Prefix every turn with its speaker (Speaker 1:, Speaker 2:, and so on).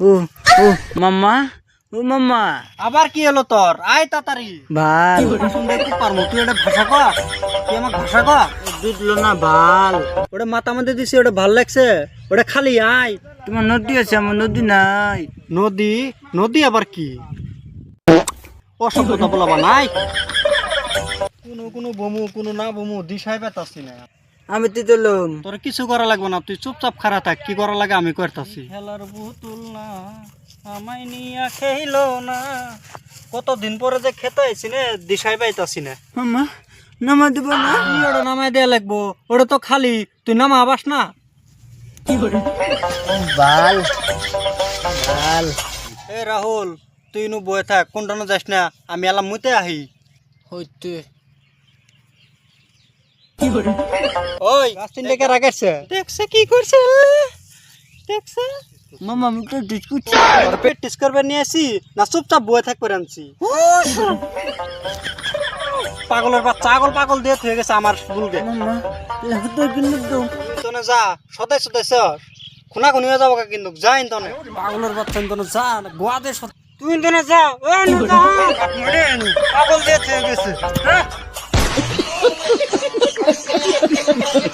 Speaker 1: ও ও মাম্মা ও মাম্মা
Speaker 2: আবার কি হলো তোর? আয় তাড়াতাড়ি।
Speaker 1: ভাল
Speaker 2: শুনতে কি পারমু? তুই এটা ভাষা কর, তুই আমাকে ভাষা কর।
Speaker 1: দুধ লো না ভাল
Speaker 2: ওটা মাথা মধ্যে দিছি, ওটা ভাল লাগছে। ওটা খালি আয়।
Speaker 1: তোমার নদী আছে আমার নদী নাই
Speaker 2: নদী? নদী আবার কি? অসভ্যতা বলাবা নাই। কোনো বমু কোনো না বমু দিশাই পেতাছি না।
Speaker 1: আমি তিতলম
Speaker 2: তোর কিছু করা লাগবে না, তুই চুপচাপ খাড়া থাক। কি করা লাগে আমি করতাছি। খেলার পুতুল না আমায় নিয়া খেইলো না, কতদিন পরে যে খেতে আইছি না, দিশাই পাইতাছি না।
Speaker 1: মাম্মা নামা দিব না
Speaker 2: কি ওটা নামাই দেয়া লাগবো? ওটা তো খালি, তুই নামা আবাস না।
Speaker 1: ভাল ভাল
Speaker 2: এ রাহুল, তুই নু বয়ে থাক, কোনটা যাস না, আমি এলাম মুতে আহি।
Speaker 1: হইতে
Speaker 2: ওই গাছ তিনটাকে রাখাইছে, দেখছে কি করছে, দেখছে।
Speaker 1: মাম্মা আমি তো ডিসকুট
Speaker 2: ওর প্র্যাকটিস করবে নিয়ে আসি না চুপচাপ বয়ে থাকবে আনছি? পাগলের বাচ্চা, পাগল পাগল দিয়ে হয়ে গেছে আমার বুলকে।
Speaker 1: মাম্মা তো কিন্তু দাও
Speaker 2: তোনে যা সদাই সদাই সর খুনা খুনি হয়ে যাবো কিন্তু যাই তোনে পাগলের বাচ্চা তোনে যা গোয়া দে তুই তোনে যা পাগল দিয়ে হয়ে গেছে।